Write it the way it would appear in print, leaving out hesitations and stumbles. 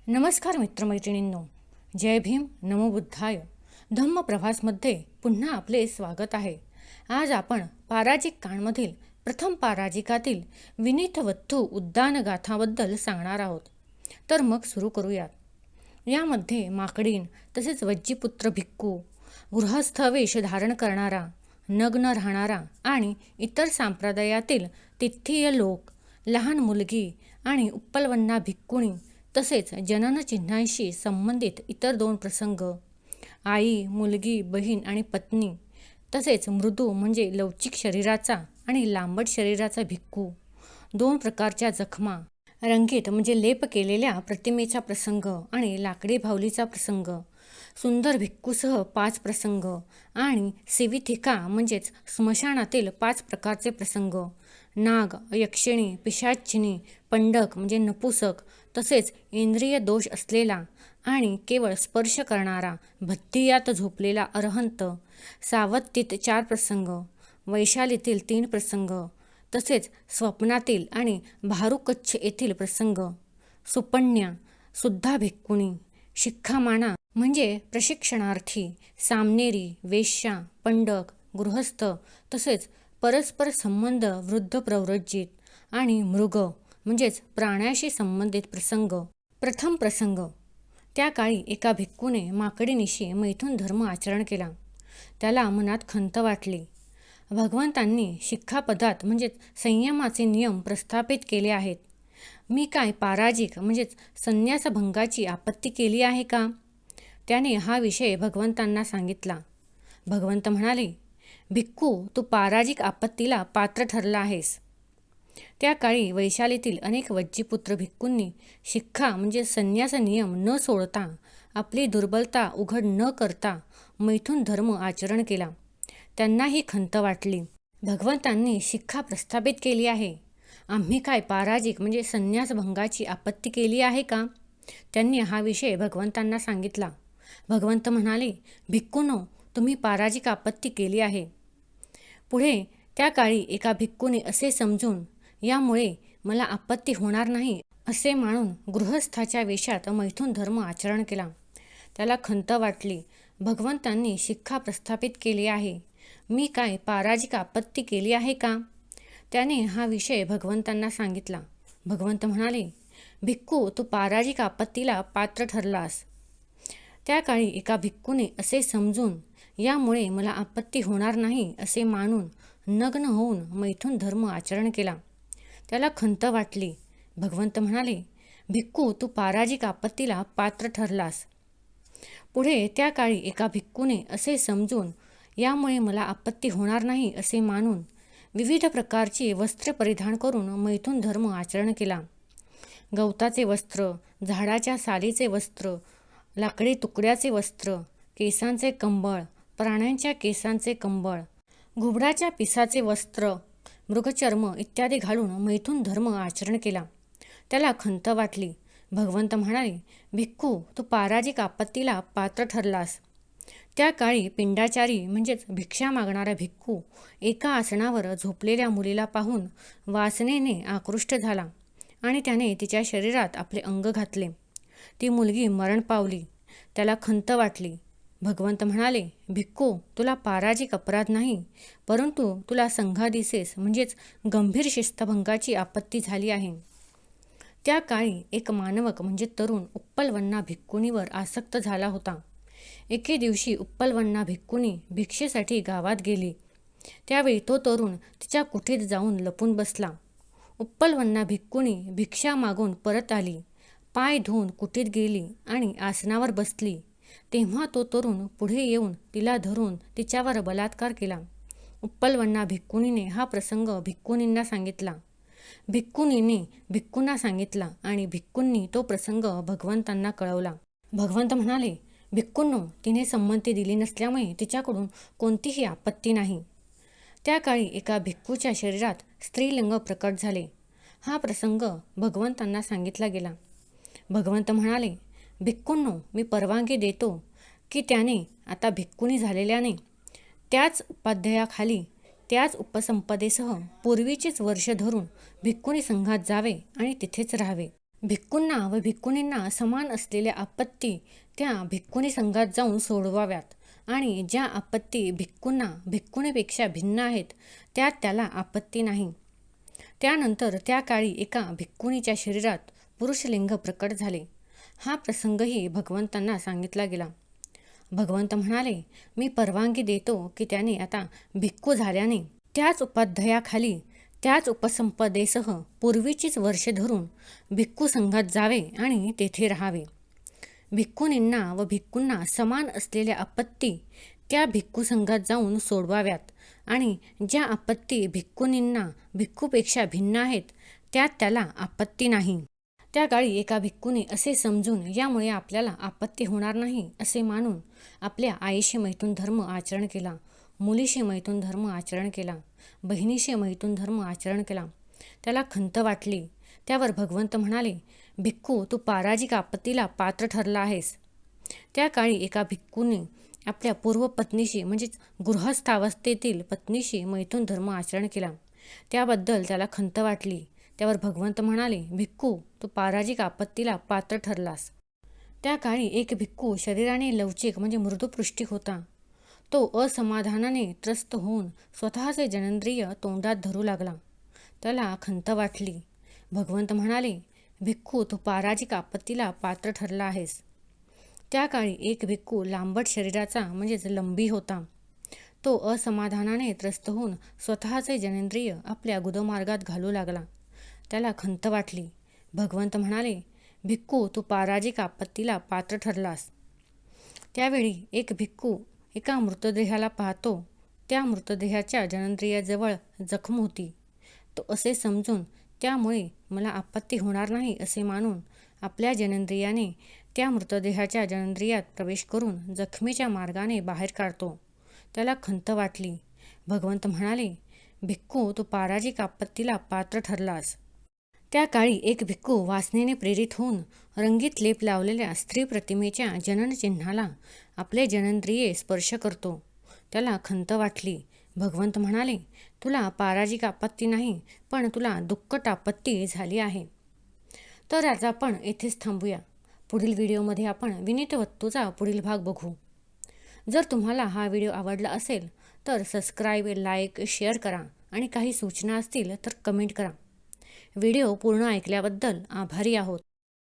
नमस्कार मित्रमैत्रिणींनो, जय भीम, नमो बुद्धाय. धम्म प्रभासमध्ये पुन्हा आपले स्वागत आहे. आज आपण पाराजिक काळमधील प्रथम पाराजिकातील विनीतवत्तू उद्दान गाथाबद्दल सांगणार आहोत. तर मग सुरू करूयात. यामध्ये माकडीन तसेच वज्जीपुत्र भिक्खू, गृहस्थ वेश धारण करणारा, नग्न राहणारा आणि इतर संप्रदायातील तिथ्थीय लोक, लहान मुलगी आणि उपलवन्ना भिक्खुणी तसेच जननचिन्हांशी संबंधित इतर दोन प्रसंग, आई, मुलगी, बहीण आणि पत्नी, तसेच मृदू म्हणजे लवचिक शरीराचा आणि लांबट शरीराचा भिक्खू, दोन प्रकारच्या जखमा, रंगीत म्हणजे लेप केलेल्या प्रतिमेचा प्रसंग आणि लाकडी भावलीचा प्रसंग, सुंदर भिक्खूसह 5 प्रसंग आणि सिविथिका म्हणजेच स्मशानातील 5 प्रकारचे प्रसंग, नाग, यक्षिणी, पिशाचिनी, पंडक म्हणजे नपुसक, तसेच इंद्रिय दोष असलेला आणि केवळ स्पर्श करणारा भत्तियात झोपलेला अरहंत, सावत्तीत 4 प्रसंग, वैशालीतील 3 प्रसंग, तसेच स्वप्नातील आणि भारुकच्छ येथील प्रसंग, सुपण्या, सुद्धा भिक्खुणी, शिख्खामाणा म्हणजे प्रशिक्षणार्थी, सामनेरी, वेश्या, पंडक, गृहस्थ, तसेच परस्पर संबंध वृद्ध प्रव्रजित आणि मृग म्हणजेच प्राण्याशी संबंधित प्रसंग. प्रथम प्रसंग. त्या काळी एका भिक्खूने माकडीनिशी मैथुन धर्म आचरण केला. त्याला मनात खंत वाटली. भगवंतांनी शिक्षापदात म्हणजेच संयमाचे नियम प्रस्थापित केले आहेत. मी काय पाराजिक म्हणजेच संन्यासभंगाची आपत्ती केली आहे का? त्याने हा विषय भगवंतांना सांगितला. भगवंत म्हणाले, भिक्खू, तू पाराजिक आपत्तीला पात्र ठरला आहेस. त्या काळी वैशालीतील अनेक वज्जीपुत्र भिक्खूंनी शिक्षा म्हणजे संन्यास नियम न सोडता, आपली दुर्बलता उघड न करता मैथुन धर्म आचरण केला. त्यांना ही खंत वाटली. भगवंतांनी शिक्षा प्रस्थापित केली आहे. आम्ही काय पाराजिक म्हणजे संन्यासभंगाची आपत्ती केली आहे का? त्यांनी हा विषय भगवंतांना सांगितला. भगवंत म्हणाले, भिक्खूंनो, तुम्ही पाराजिक आपत्ती केली आहे. पुढे त्या काळी एका भिक्खूने असे समजून यामुळे मला आपत्ती होणार नाही असे मानून गृहस्थाच्या वेशात मैथुन धर्म आचरण केला. त्याला खंत वाटली. भगवंतांनी शिक्षा प्रस्थापित केली आहे. मी काय पाराजिक आपत्ती केली आहे का? त्याने हा विषय भगवंतांना सांगितला. भगवंत म्हणाले, भिक्खू, तू पाराजिक आपत्तीला पात्र ठरलास. त्या काळी एका भिक्खूने असे समजून यामुळे मला आपत्ती होणार नाही असे मानून नग्न होऊन मैथुन धर्म आचरण केला. त्याला खंत वाटली. भगवंत म्हणाले, भिक्खू, तू पाराजिक आपत्तीला पात्र ठरलास. पुढे त्या काळी एका भिक्खूने असे समजून यामुळे मला आपत्ती होणार नाही असे मानून विविध प्रकारची वस्त्रे परिधान करून मैथुन धर्म आचरण केला. गवताचे वस्त्र, झाडाच्या सालीचे वस्त्र, लाकडी तुकड्याचे वस्त्र, केसांचे कंबळ, प्राण्यांच्या केसांचे कंबळ, घुबडाच्या पिसाचे वस्त्र, मृगचर्म इत्यादी घालून मैथुन धर्म आचरण केला. त्याला खंत वाटली. भगवंत म्हणाले, भिक्खू, तू पाराजिक आपत्तीला पात्र ठरलास. त्या काळी पिंडाचारी म्हणजेच भिक्षा मागणारा भिक्खू एका आसनावर झोपलेल्या मुलीला पाहून वासनेने आकृष्ट झाला आणि त्याने तिच्या शरीरात आपले अंग घातले. ती मुलगी मरण पावली. त्याला खंत वाटली. भगवंत म्हणाले, भिक्खू, तुला पाराजिक अपराध नाही, परंतु तुला संघादिसेस म्हणजेच गंभीर शिस्तभंगाची आपत्ती झाली आहे. त्या काळी एक मानवक म्हणजे तरुण उपलवन्ना भिक्खुनीवर आसक्त झाला होता. एके दिवशी उपलवन्ना भिक्खुनी भिक्षेसाठी गावात गेली. त्यावेळी तो तरुण तिच्या कुटीत जाऊन लपून बसला. उपलवन्ना भिक्खुनी भिक्षा मागून परत आली. पाय धुवून कुटीत गेली आणि आसनावर बसली. तेव्हा तो तरुण पुढे येऊन तिला धरून तिच्यावर बलात्कार केला. उपलवन्ना भिक्खुनीने हा प्रसंग भिक्खुनींना सांगितला. भिक्खुनीने भिक्खूंना सांगितला आणि भिक्खूंनी तो प्रसंग भगवंतांना कळवला. भगवंत म्हणाले, भिक्खूंनो, तिने संमती दिली नसल्यामुळे तिच्याकडून कोणतीही आपत्ती नाही. त्या काळी एका भिक्खूच्या शरीरात स्त्रीलिंग प्रकट झाले. हा प्रसंग भगवंतांना सांगितला गेला. भगवंत म्हणाले, भिक्खूंनो, मी परवानगी देतो की त्याने आता भिक्खुनी झालेल्याने त्याच उपाध्यायाखाली त्याच उपसंपदेसह पूर्वीचेच वर्ष धरून भिक्खुनी संघात जावे आणि तिथेच राहावे. भिक्खूंना व भिक्खुनींना समान असलेल्या आपत्ती त्या भिक्खुनी संघात जाऊन सोडवाव्यात आणि ज्या आपत्ती भिक्खूंना भिक्खुनीपेक्षा भिन्न आहेत त्यात त्याला आपत्ती नाही. त्यानंतर त्या काळी एका भिक्खुनीच्या शरीरात पुरुषलिंग प्रकट झाले. हा प्रसंगही भगवंतांना सांगितला गेला. भगवंत म्हणाले, मी परवानगी देतो की त्याने आता भिक्खू झाल्याने त्याच उपाध्यायाखाली त्याच उपसंपदेसह पूर्वीचीच वर्षे धरून भिक्खू संघात जावे आणि तेथे राहावे. भिक्खुनींना व भिक्खूंना समान असलेल्या आपत्ती त्या भिक्खू संघात जाऊन सोडवाव्यात आणि ज्या आपत्ती भिक्खुनींना भिक्खूपेक्षा भिन्न आहेत त्यात त्याला आपत्ती नाही. त्या काळी एका भिक्खूने असे समजून यामुळे आपल्याला आपत्ती होणार नाही असे मानून आपल्या आईशी मैथुन धर्म आचरण केला, मुलीशी मैथुन धर्म आचरण केला, बहिणीशी मैथुन धर्म आचरण केला. त्याला खंत वाटली. त्यावर भगवंत म्हणाले, भिक्खू तू पाराजिक आपत्तीला पात्र ठरला आहेस. त्या काळी एका भिक्खूने आपल्या पूर्व पत्नीशी म्हणजेच गृहस्थावस्थेतील पत्नीशी मैथुन धर्म आचरण केला. त्याबद्दल त्याला खंत वाटली. त्यावर भगवंत म्हणाले, भिक्खू तू पाराजिक आपत्तीला पात्र ठरलास. त्या काळी एक भिक्खू शरीराने लवचिक म्हणजे मृदुपृष्ठिक होता. तो असमाधानाने त्रस्त होऊन स्वतःचे जननेंद्रिय तोंडात धरू लागला. त्याला खंत वाटली. भगवंत म्हणाले, भिक्खू तू पाराजिक आपत्तीला पात्र ठरला आहेस. त्या काळी एक भिक्खू लांबट शरीराचा म्हणजेच लंबी होता. तो असमाधानाने त्रस्त होऊन स्वतःचे जननेंद्रिय आपल्या गुदमार्गात घालू लागला. त्याला खंत वाटली. भगवंत म्हणाले, भिक्खू तू पाराजिक आपत्तीला पात्र ठरलास. त्यावेळी एक भिक्खू एका मृतदेहाला पाहतो. त्या मृतदेहाच्या जननेंद्रियाजवळ जखम होती. तो असे समजून त्यामुळे मला आपत्ती होणार नाही असे मानून आपल्या जननेंद्रियाने त्या मृतदेहाच्या जननेंद्रियात प्रवेश करून जखमेच्या मार्गाने बाहेर काढतो. त्याला खंत वाटली. भगवंत म्हणाले, भिक्खू तू पाराजिक आपत्तीला पात्र ठरलास. त्या काळी एक भिक्खू वासनेने प्रेरित होऊन रंगीत लेप लावलेल्या स्त्री प्रतिमेच्या जननचिन्हाला आपले जननेंद्रिये स्पर्श करतो. त्याला खंत वाटली. भगवंत म्हणाले, तुला पाराजिक आपत्ती नाही, पण तुला दुःखट आपत्ती झाली आहे. तर आज आपण येथेच थांबूया. पुढील व्हिडिओमध्ये आपण विनीतवत्तूचा पुढील भाग बघू. जर तुम्हाला हा व्हिडिओ आवडला असेल तर सबस्क्राईब, लाईक, शेअर करा आणि काही सूचना असतील तर कमेंट करा. व्हिडिओ पूर्ण ऐकल्याबद्दल आभारी आहोत.